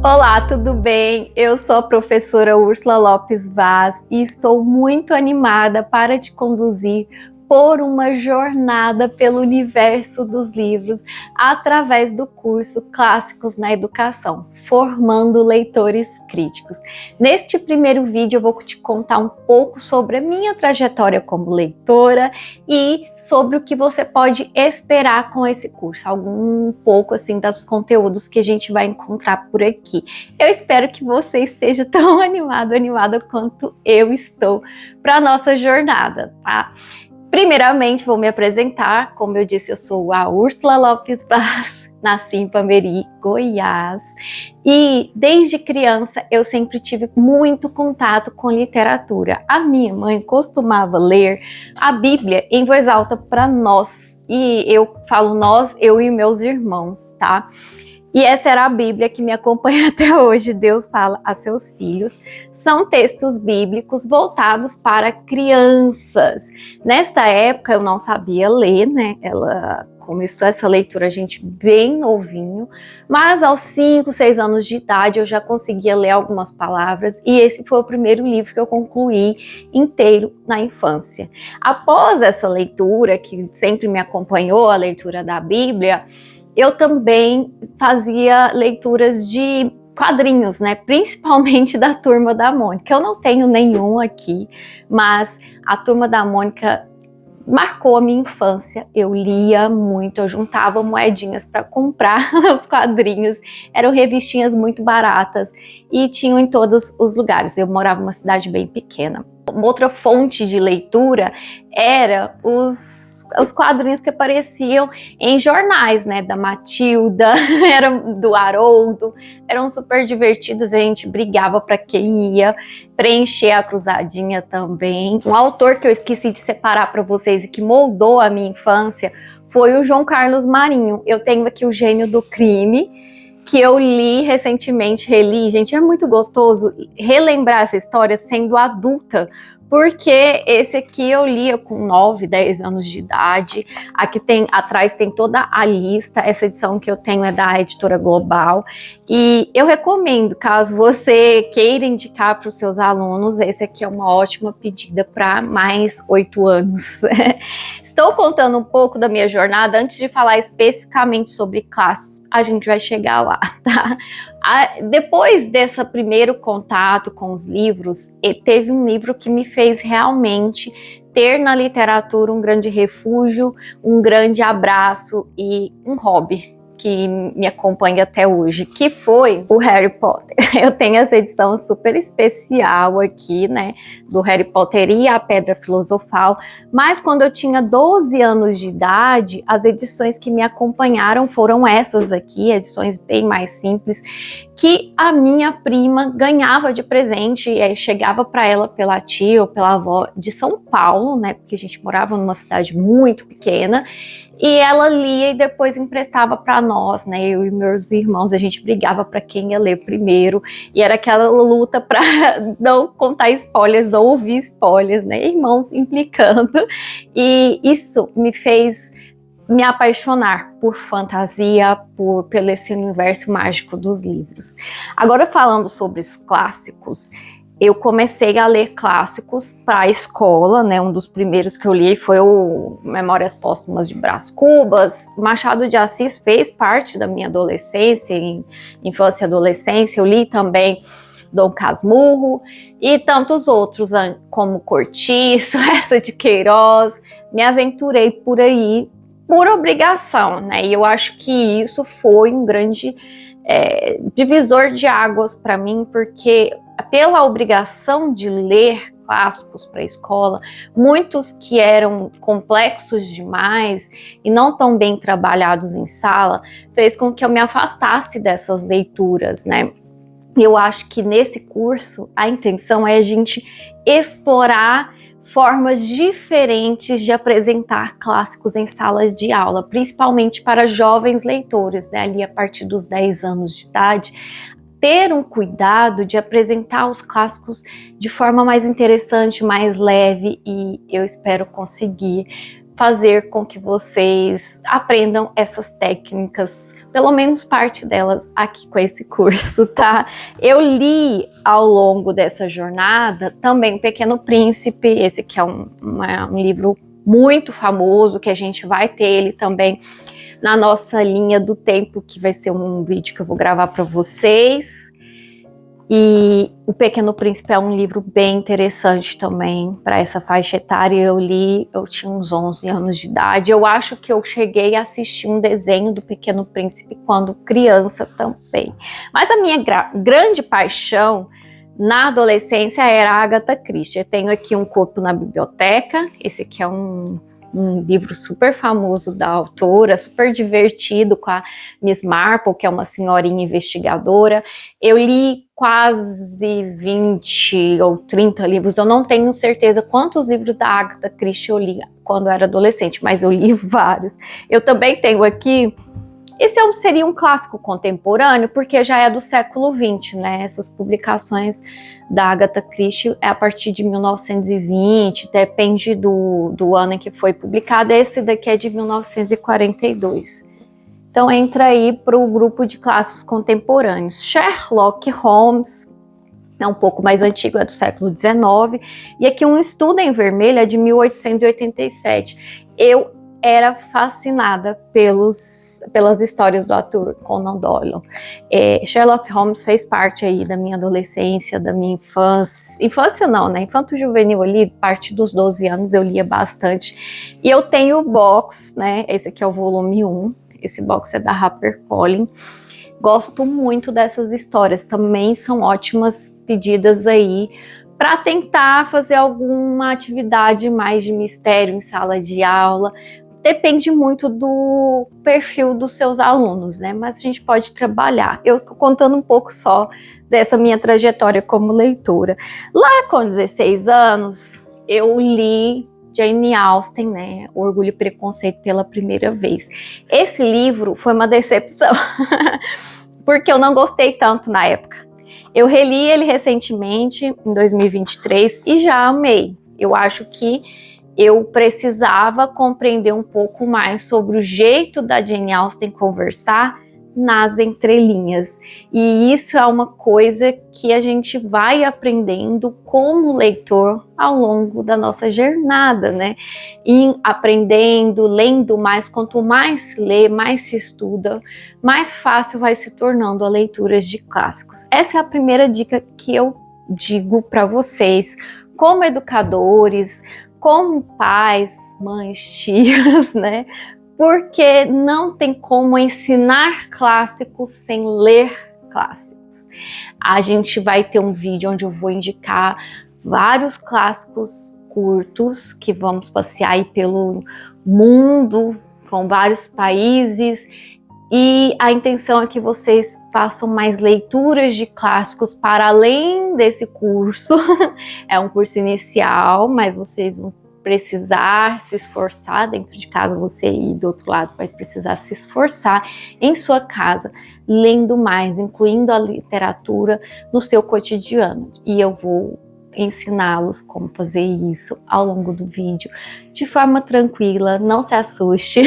Olá, tudo bem? Eu sou a professora Úrsula Lopes Vaz e estou muito animada para te conduzir por uma jornada pelo universo dos livros através do curso Clássicos na Educação, formando leitores críticos. Neste primeiro vídeo eu vou te contar um pouco sobre a minha trajetória como leitora e sobre o que você pode esperar com esse curso, um pouco assim dos conteúdos que a gente vai encontrar por aqui. Eu espero que você esteja tão animada quanto eu estou para a nossa jornada, tá? Primeiramente, vou me apresentar. Como eu disse, eu sou a Úrsula Lopes Vaz, nasci em Pameri, Goiás. E desde criança eu sempre tive muito contato com literatura. A minha mãe costumava ler a Bíblia em voz alta para nós. E eu falo nós, eu e meus irmãos, tá? E essa era a Bíblia que me acompanha até hoje. Deus fala a seus filhos. São textos bíblicos voltados para crianças. Nesta época eu não sabia ler, né? Ela começou essa leitura a gente bem novinho, mas aos 5, 6 anos de idade eu já conseguia ler algumas palavras e esse foi o primeiro livro que eu concluí inteiro na infância. Após essa leitura, que sempre me acompanhou, a leitura da Bíblia, eu também fazia leituras de quadrinhos, né? Principalmente da Turma da Mônica. Eu não tenho nenhum aqui, mas a Turma da Mônica marcou a minha infância. Eu lia muito, eu juntava moedinhas para comprar os quadrinhos. Eram revistinhas muito baratas e tinham em todos os lugares. Eu morava numa cidade bem pequena. Uma outra fonte de leitura era os quadrinhos que apareciam em jornais, né, da Matilda, eram do Haroldo, eram super divertidos, a gente brigava para quem ia preencher a cruzadinha também. Um autor que eu esqueci de separar para vocês e que moldou a minha infância foi o João Carlos Marinho. Eu tenho aqui o Gênio do Crime, que eu li recentemente, reli. Gente, é muito gostoso relembrar essa história sendo adulta, porque esse aqui eu lia com 9, 10 anos de idade. Aqui atrás tem toda a lista. Essa edição que eu tenho é da Editora Global. E eu recomendo, caso você queira indicar para os seus alunos, esse aqui é uma ótima pedida para mais 8 anos. Estou contando um pouco da minha jornada antes de falar especificamente sobre clássicos. A gente vai chegar lá, tá? Depois desse primeiro contato com os livros, teve um livro que me fez realmente ter na literatura um grande refúgio, um grande abraço e um hobby que me acompanha até hoje, que foi o Harry Potter. Eu tenho essa edição super especial aqui, né, do Harry Potter e a Pedra Filosofal, mas quando eu tinha 12 anos de idade, as edições que me acompanharam foram essas aqui, edições bem mais simples, que a minha prima ganhava de presente, e aí chegava para ela pela tia ou pela avó de São Paulo, né, porque a gente morava numa cidade muito pequena, e ela lia e depois emprestava para nós, né? Eu e meus irmãos, a gente brigava para quem ia ler primeiro, e era aquela luta para não contar spoilers, não ouvir spoilers, né? Irmãos implicando, e isso me fez me apaixonar por fantasia, pelo esse universo mágico dos livros. Agora, falando sobre os clássicos, eu comecei a ler clássicos para a escola, né? Um dos primeiros que eu li foi o Memórias Póstumas de Brás Cubas. Machado de Assis fez parte da minha adolescência, infância e adolescência. Eu li também Dom Casmurro e tantos outros, como Cortiço, essa de Queiroz. Me aventurei por aí por obrigação, né? E eu acho que isso foi um grande divisor de águas para mim, porque pela obrigação de ler clássicos para a escola, muitos que eram complexos demais e não tão bem trabalhados em sala, fez com que eu me afastasse dessas leituras, né? Eu acho que nesse curso a intenção é a gente explorar formas diferentes de apresentar clássicos em salas de aula, principalmente para jovens leitores, né, ali a partir dos 10 anos de idade, ter um cuidado de apresentar os clássicos de forma mais interessante, mais leve, e eu espero conseguir fazer com que vocês aprendam essas técnicas, pelo menos parte delas aqui com esse curso, tá? Eu li ao longo dessa jornada também O Pequeno Príncipe, esse aqui é um livro muito famoso, que a gente vai ter ele também na nossa linha do tempo, que vai ser um vídeo que eu vou gravar para vocês. E O Pequeno Príncipe é um livro bem interessante também para essa faixa etária. Eu li, eu tinha uns 11 anos de idade. Eu acho que eu cheguei a assistir um desenho do Pequeno Príncipe quando criança também. Mas a minha grande paixão na adolescência era a Agatha Christie. Eu tenho aqui Um Corpo na Biblioteca. Esse aqui é um livro super famoso da autora, super divertido, com a Miss Marple, que é uma senhorinha investigadora. Eu li quase 20 ou 30 livros, eu não tenho certeza quantos livros da Agatha Christie eu li quando eu era adolescente, mas eu li vários. Eu também tenho aqui, esse seria um clássico contemporâneo, porque já é do século XX, né? Essas publicações da Agatha Christie é a partir de 1920, depende do ano em que foi publicado. Esse daqui é de 1942. Então entra aí para o grupo de clássicos contemporâneos. Sherlock Holmes é um pouco mais antigo, é do século XIX. E aqui Um Estudo em Vermelho é de 1887. Eu era fascinada pelas histórias do Arthur Conan Doyle. Sherlock Holmes fez parte aí da minha adolescência, da minha infância. Infância não, né? Infanto-juvenil ali, parte dos 12 anos eu lia bastante. E eu tenho o box, né? Esse aqui é o volume 1. Esse box é da HarperCollins. Gosto muito dessas histórias. Também são ótimas pedidas aí para tentar fazer alguma atividade mais de mistério em sala de aula. Depende muito do perfil dos seus alunos, né? Mas a gente pode trabalhar. Eu tô contando um pouco só dessa minha trajetória como leitora. Lá com 16 anos, eu li Jane Austen, né? Orgulho e Preconceito pela primeira vez. Esse livro foi uma decepção, porque eu não gostei tanto na época. Eu reli ele recentemente, em 2023, e já amei. Eu acho que eu precisava compreender um pouco mais sobre o jeito da Jane Austen conversar nas entrelinhas. E isso é uma coisa que a gente vai aprendendo como leitor ao longo da nossa jornada, né? E aprendendo, lendo mais, quanto mais se lê, mais se estuda, mais fácil vai se tornando a leitura de clássicos. Essa é a primeira dica que eu digo para vocês, como educadores, como pais, mães, tios, né? Porque não tem como ensinar clássicos sem ler clássicos. A gente vai ter um vídeo onde eu vou indicar vários clássicos curtos que vamos passear aí pelo mundo, com vários países. E a intenção é que vocês façam mais leituras de clássicos para além desse curso. É um curso inicial, mas vocês vão precisar se esforçar dentro de casa, você aí do outro lado vai precisar se esforçar em sua casa, lendo mais, incluindo a literatura no seu cotidiano. E eu vou ensiná-los como fazer isso ao longo do vídeo, de forma tranquila, não se assuste.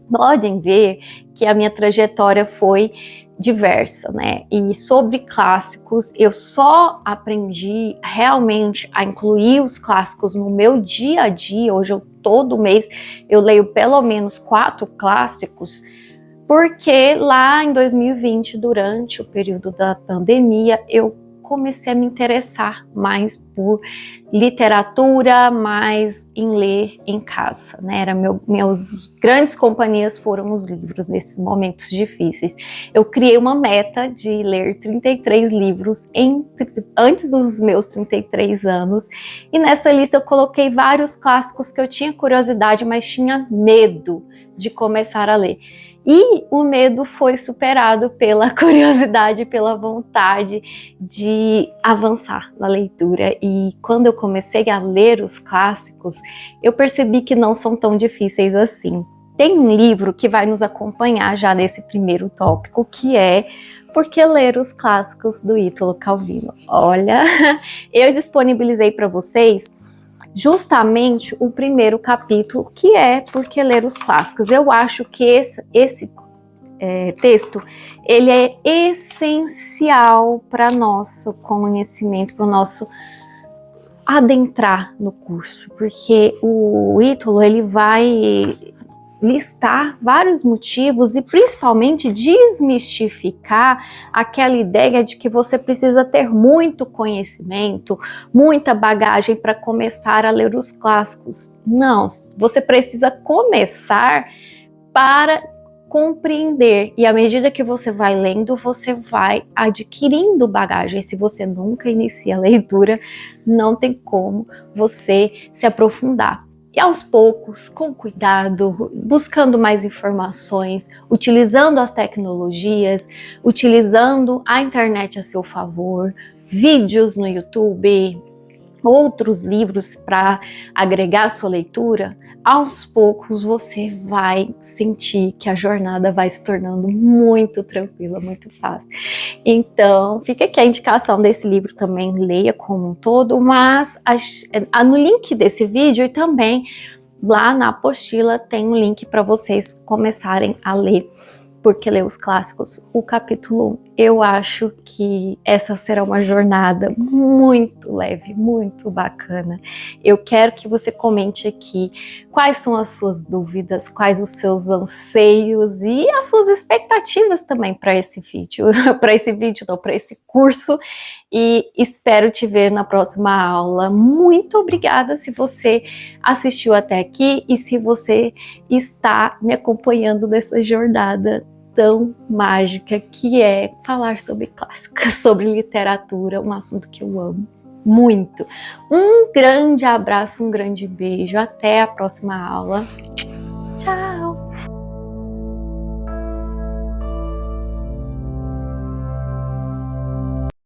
Podem ver que a minha trajetória foi diversa, né? E sobre clássicos, eu só aprendi realmente a incluir os clássicos no meu dia a dia. Hoje, todo mês, eu leio pelo menos 4 clássicos, porque lá em 2020, durante o período da pandemia, eu comecei a me interessar mais por literatura, mais em ler em casa, né? Meus grandes companhias foram os livros nesses momentos difíceis. Eu criei uma meta de ler 33 livros antes dos meus 33 anos, e nessa lista eu coloquei vários clássicos que eu tinha curiosidade, mas tinha medo de começar a ler. E o medo foi superado pela curiosidade, pela vontade de avançar na leitura. E quando eu comecei a ler os clássicos, eu percebi que não são tão difíceis assim. Tem um livro que vai nos acompanhar já nesse primeiro tópico, que é Por que Ler os Clássicos, do Ítalo Calvino. Olha, eu disponibilizei para vocês justamente o primeiro capítulo, que é Por que Ler os Clássicos. Eu acho que esse texto, ele é essencial para nosso conhecimento, para o nosso adentrar no curso, porque o Ítalo, ele vai listar vários motivos e principalmente desmistificar aquela ideia de que você precisa ter muito conhecimento, muita bagagem para começar a ler os clássicos. Não, você precisa começar para compreender, e à medida que você vai lendo, você vai adquirindo bagagem. Se você nunca inicia a leitura, não tem como você se aprofundar. E aos poucos, com cuidado, buscando mais informações, utilizando as tecnologias, utilizando a internet a seu favor, vídeos no YouTube, outros livros para agregar a sua leitura, aos poucos você vai sentir que a jornada vai se tornando muito tranquila, muito fácil. Então, fica aqui a indicação desse livro também, leia como um todo, mas no link desse vídeo e também lá na apostila tem um link para vocês começarem a ler Por que Ler os Clássicos, o capítulo 1. Eu acho que essa será uma jornada muito leve, muito bacana. Eu quero que você comente aqui quais são as suas dúvidas, quais os seus anseios e as suas expectativas também para esse vídeo, para esse curso. E espero te ver na próxima aula. Muito obrigada se você assistiu até aqui e se você está me acompanhando nessa jornada tão mágica que é falar sobre clássicos, sobre literatura, um assunto que eu amo muito. Um grande abraço, um grande beijo, até a próxima aula. Tchau!